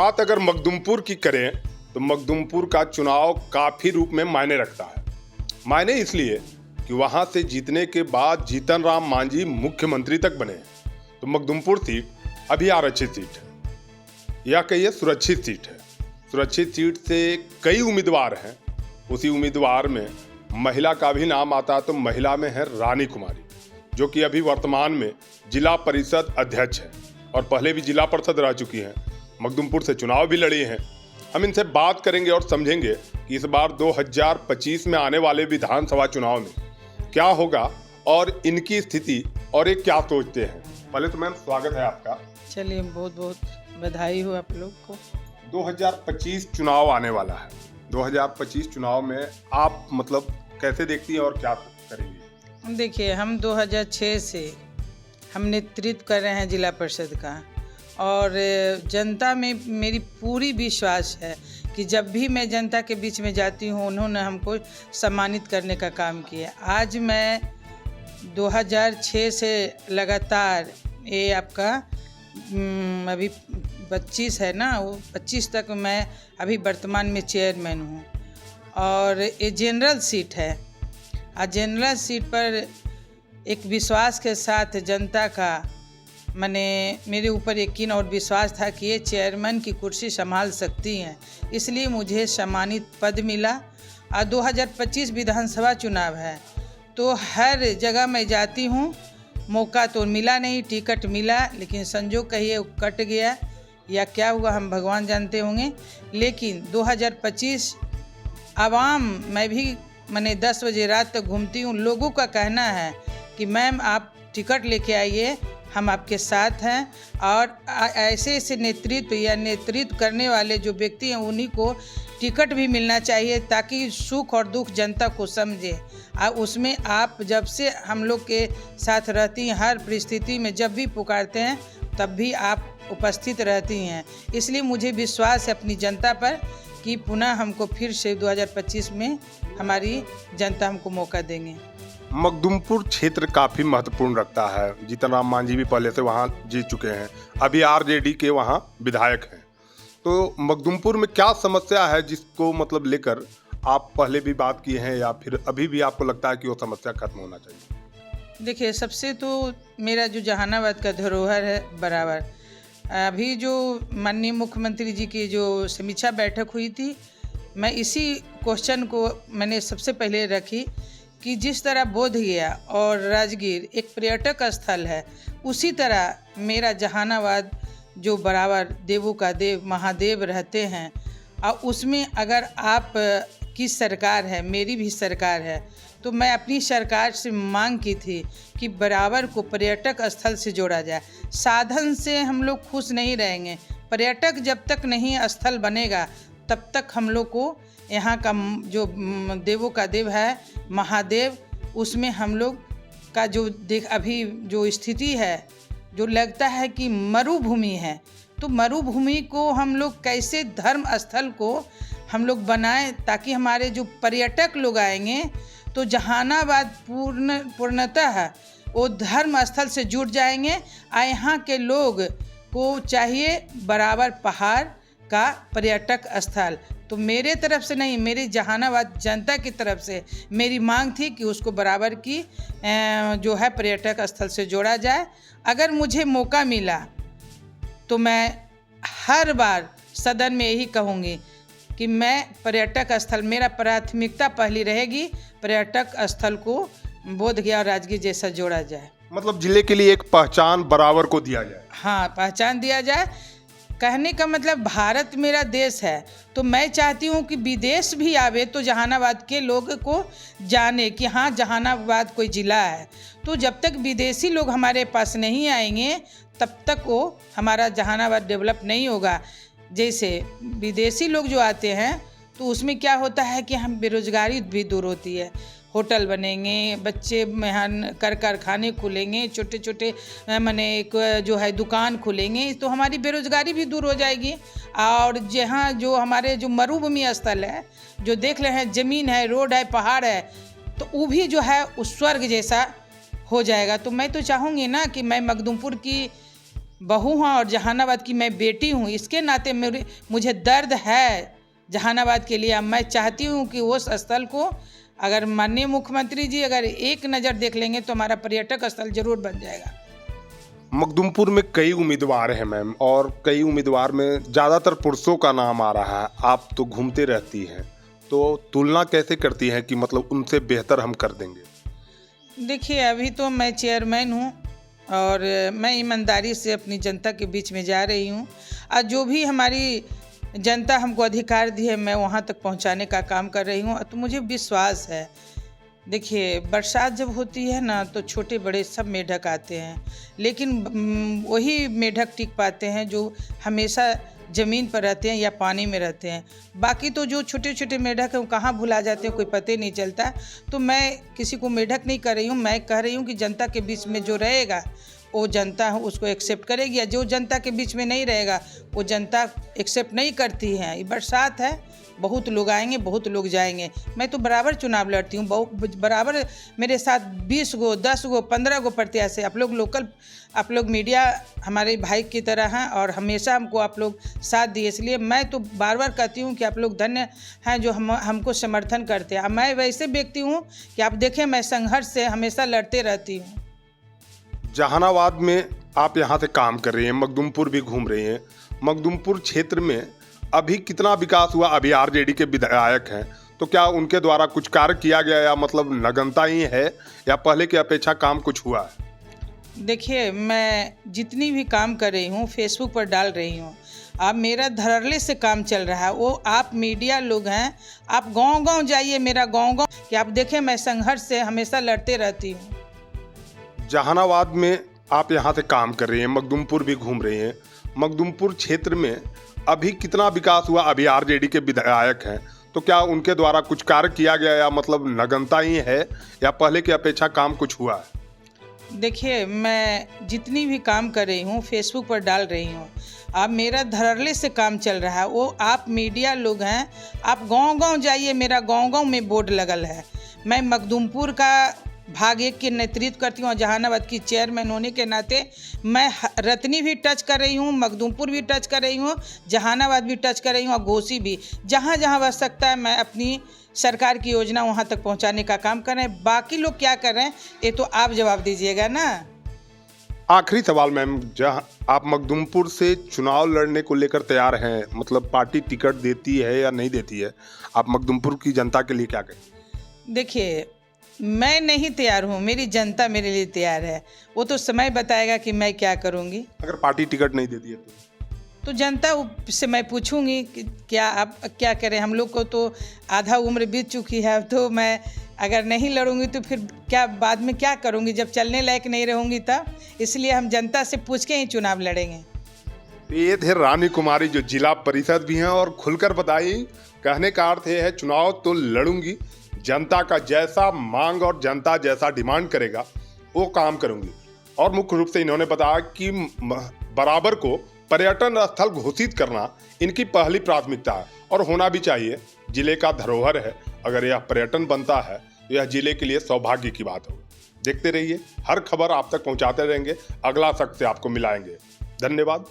बात अगर मखदुमपुर की करें तो मखदुमपुर का चुनाव काफ़ी रूप में मायने रखता है। मायने इसलिए कि वहाँ से जीतने के बाद जीतन राम मांझी मुख्यमंत्री तक बने। तो मखदुमपुर सीट अभी आरक्षित सीट है या कहिए सुरक्षित सीट है। सुरक्षित सीट से कई उम्मीदवार हैं। उसी उम्मीदवार में महिला का भी नाम आता है, तो महिला में है रानी कुमारी, जो कि अभी वर्तमान में जिला परिषद अध्यक्ष है और पहले भी जिला परिषद रह चुकी हैं। मखदुमपुर से चुनाव भी लड़ी हैं। हम इनसे बात करेंगे और समझेंगे कि इस बार 2025 में आने वाले विधानसभा चुनाव में क्या होगा और इनकी स्थिति और ये क्या सोचते हैं। पहले तो मैम स्वागत है आपका। चलिए, बहुत बहुत बधाई हो आप लोग को। 2025 चुनाव आने वाला है। 2025 चुनाव में आप मतलब कैसे देखती हैं और क्या करेंगी? देखिए, हम 2006 से हम नेतृत्व कर रहे हैं जिला परिषद का, और जनता में मेरी पूरी विश्वास है कि जब भी मैं जनता के बीच में जाती हूँ उन्होंने हमको सम्मानित करने का काम किया। आज मैं 2006 से लगातार ये आपका अभी 25 है ना, वो 25 तक मैं अभी वर्तमान में चेयरमैन हूँ। और ये जनरल सीट है। आज जनरल सीट पर एक विश्वास के साथ जनता का मेरे ऊपर यकीन और विश्वास था कि ये चेयरमैन की कुर्सी संभाल सकती हैं, इसलिए मुझे सम्मानित पद मिला। और 2025 विधानसभा चुनाव है, तो हर जगह मैं जाती हूँ। मौका तो मिला नहीं, टिकट मिला, लेकिन संजोग कहिए कट गया या क्या हुआ हम भगवान जानते होंगे। लेकिन 2025 आवाम, मैं भी 10 बजे रात तक घूमती हूँ। लोगों का कहना है कि मैम आप टिकट लेके आइए, हम आपके साथ हैं। और ऐसे ऐसे नेतृत्व करने वाले जो व्यक्ति हैं उन्हीं को टिकट भी मिलना चाहिए, ताकि सुख और दुख जनता को समझे। और उसमें आप जब से हम लोग के साथ रहती हैं, हर परिस्थिति में जब भी पुकारते हैं तब भी आप उपस्थित रहती हैं। इसलिए मुझे विश्वास है अपनी जनता पर कि पुनः हमको फिर से 2025 में हमारी जनता हमको मौका देंगे। मखदुमपुर क्षेत्र काफ़ी महत्वपूर्ण रखता है। जीतन राम मांझी भी पहले से वहाँ जीत चुके हैं, अभी आरजेडी के वहाँ विधायक हैं। तो मखदुमपुर में क्या समस्या है जिसको मतलब लेकर आप पहले भी बात किए हैं या फिर अभी भी आपको लगता है कि वो समस्या खत्म होना चाहिए? देखिए, सबसे तो मेरा जो जहानाबाद का धरोहर है बराबर, अभी जो माननीय मुख्यमंत्री जी की जो समीक्षा बैठक हुई थी, मैं इसी क्वेश्चन को मैंने सबसे पहले रखी कि जिस तरह बोधगया और राजगीर एक पर्यटक स्थल है, उसी तरह मेरा जहानाबाद जो बराबर देवों का देव महादेव रहते हैं। और उसमें अगर आप की सरकार है, मेरी भी सरकार है, तो मैं अपनी सरकार से मांग की थी कि बराबर को पर्यटक स्थल से जोड़ा जाए। साधन से हम लोग खुश नहीं रहेंगे। पर्यटक जब तक नहीं स्थल बनेगा तब तक हम लोग को यहाँ का जो देवों का देव है महादेव, उसमें हम लोग का जो अभी जो स्थिति है, जो लगता है कि मरुभूमि है, तो मरुभूमि को हम लोग कैसे धर्म स्थल को हम लोग बनाएं, ताकि हमारे जो पर्यटक लोग आएंगे तो जहानाबाद पूर्णतः वो धर्म स्थल से जुड़ जाएंगे। और यहाँ के लोग को चाहिए बराबर पहाड़ का पर्यटक स्थल। तो मेरे तरफ से नहीं, मेरी जहानाबाद जनता की तरफ से मेरी मांग थी कि उसको बराबर की जो है पर्यटक स्थल से जोड़ा जाए। अगर मुझे मौका मिला तो मैं हर बार सदन में यही कहूँगी कि मैं पर्यटक स्थल, मेरा प्राथमिकता पहली रहेगी, पर्यटक स्थल को बोधगया और राजगीर जैसा जोड़ा जाए। मतलब जिले के लिए एक पहचान बराबर को दिया जाए। हाँ, पहचान दिया जाए। कहने का मतलब भारत मेरा देश है, तो मैं चाहती हूँ कि विदेश भी आवे तो जहानाबाद के लोग को जाने कि हाँ, जहानाबाद कोई ज़िला है। तो जब तक विदेशी लोग हमारे पास नहीं आएंगे तब तक वो हमारा जहानाबाद डेवलप नहीं होगा। जैसे विदेशी लोग जो आते हैं तो उसमें क्या होता है कि हम बेरोजगारी भी दूर होती है। होटल बनेंगे, बच्चे कारखाने खुलेंगे, छोटे छोटे एक जो है दुकान खुलेंगे, तो हमारी बेरोजगारी भी दूर हो जाएगी। और जहाँ जो हमारे जो मरुभूमि स्थल है, जो देख रहे हैं ज़मीन है, रोड है, पहाड़ है, तो वो भी जो है उस स्वर्ग जैसा हो जाएगा। तो मैं तो चाहूँगी ना कि मैं मखदुमपुर की बहू हूँ और जहानाबाद की मैं बेटी हूँ, इसके नाते मुझे दर्द है जहानाबाद के लिए। मैं चाहती हूँ कि उस स्थल को अगर माननीय मुख्यमंत्री जी अगर एक नज़र देख लेंगे तो हमारा पर्यटक स्थल जरूर बन जाएगा। मखदुमपुर में कई उम्मीदवार हैं मैम, और कई उम्मीदवार में ज़्यादातर पुरुषों का नाम आ रहा है। आप तो घूमते रहती हैं, तो तुलना कैसे करती हैं कि मतलब उनसे बेहतर हम कर देंगे? देखिए, अभी तो मैं चेयरमैन हूँ और मैं ईमानदारी से अपनी जनता के बीच में जा रही हूँ और जो भी हमारी जनता हमको अधिकार दी है मैं वहाँ तक पहुँचाने का काम कर रही हूँ। तो मुझे विश्वास है। देखिए, बरसात जब होती है ना तो छोटे बड़े सब मेढक आते हैं, लेकिन वही मेढक टिक पाते हैं जो हमेशा ज़मीन पर रहते हैं या पानी में रहते हैं। बाकी तो जो छोटे छोटे मेढक हैं वो कहाँ भुला जाते हैं कोई पता ही नहीं चलता। तो मैं किसी को मेढक नहीं कर रही हूँ, मैं कह रही हूँ कि जनता के बीच में जो रहेगा वो जनता उसको एक्सेप्ट करेगी, या जो जनता के बीच में नहीं रहेगा वो जनता एक्सेप्ट नहीं करती है। ये बरसात है, बहुत लोग आएंगे, बहुत लोग जाएंगे। मैं तो बराबर चुनाव लड़ती हूँ, बराबर मेरे साथ 20 गो 10 गो 15 गो प्रत्याशी। आप लोग लोकल, आप लोग मीडिया हमारे भाई की तरह हैं और हमेशा हमको आप लोग साथ दिए, इसलिए मैं तो बार बार कहती हूँ कि आप लोग धन्य हैं जो हमको समर्थन करते हैं। मैं वैसे व्यक्ति हूँ कि आप देखें मैं संघर्ष से हमेशा लड़ते रहती हूँ। जहानाबाद में आप यहाँ से काम कर रही हैं, मखदुमपुर भी घूम रही हैं। मखदुमपुर क्षेत्र में अभी कितना विकास हुआ? अभी आरजेडी के विधायक हैं, तो क्या उनके द्वारा कुछ कार्य किया गया या मतलब नगण्यता ही है या पहले की अपेक्षा काम कुछ हुआ है? देखिए, मैं जितनी भी काम कर रही हूँ फेसबुक पर डाल रही हूँ। अब मेरा धड़ल्ले से काम चल रहा है, वो आप मीडिया लोग हैं, आप गांव-गांव जाइए, मेरा गांव-गांव कि आप देखें मैं संघर्ष से हमेशा लड़ते रहती हूँ। जहानाबाद में आप यहाँ से काम कर रही हैं, मखदुमपुर भी घूम रही हैं। मखदुमपुर क्षेत्र में अभी कितना विकास हुआ? अभी आरजेडी के विधायक हैं, तो क्या उनके द्वारा कुछ कार्य किया गया या मतलब नगण्यता ही है या पहले की अपेक्षा काम कुछ हुआ है? देखिए, मैं जितनी भी काम कर रही हूँ फेसबुक पर डाल रही हूँ। अब मेरा धड़ल्ले से काम चल रहा है, वो आप मीडिया लोग हैं, आप गांव-गांव जाइए, मेरा गांव-गांव में बोर्ड लगल है। मैं मखदुमपुर का भाग 1 के नेतृत्व करती हूँ और जहानाबाद की चेयरमैन होने के नाते मैं रतनी भी टच कर रही हूँ, मखदुमपुर भी टच कर रही हूँ, जहानाबाद भी टच कर रही हूँ और घोसी भी। जहाँ जहाँ बच सकता है मैं अपनी सरकार की योजना वहाँ तक पहुँचाने का काम कर रहे हैं। बाकी लोग क्या कर रहे हैं ये तो आप जवाब दीजिएगा ना। आखिरी सवाल मैम, जहाँ आप मखदुमपुर से चुनाव लड़ने को लेकर तैयार हैं, मतलब पार्टी टिकट देती है या नहीं देती है, आप मखदुमपुर की जनता के लिए क्या कहें? देखिए, मैं नहीं तैयार हूँ, मेरी जनता मेरे लिए तैयार है। वो तो समय बताएगा कि मैं क्या करूँगी। अगर पार्टी टिकट नहीं देती है तो जनता से मैं पूछूंगी कि क्या आप क्या करें। हम लोग को तो आधा उम्र बीत चुकी है, तो मैं अगर नहीं लड़ूंगी तो फिर क्या बाद में क्या करूंगी जब चलने लायक नहीं रहूंगी तब। इसलिए हम जनता से पूछ के ही चुनाव लड़ेंगे। ये थे रानी कुमारी जो जिला परिषद भी हैं और खुलकर बताई। कहने का अर्थ ये है चुनाव तो लड़ूंगी, जनता का जैसा मांग और जनता जैसा डिमांड करेगा वो काम करूंगी। और मुख्य रूप से इन्होंने बताया कि बराबर को पर्यटन स्थल घोषित करना इनकी पहली प्राथमिकता है और होना भी चाहिए। जिले का धरोहर है, अगर यह पर्यटन बनता है तो यह जिले के लिए सौभाग्य की बात होगी। देखते रहिए, हर खबर आप तक पहुंचाते रहेंगे, अगला शख्स से आपको मिलाएंगे। धन्यवाद।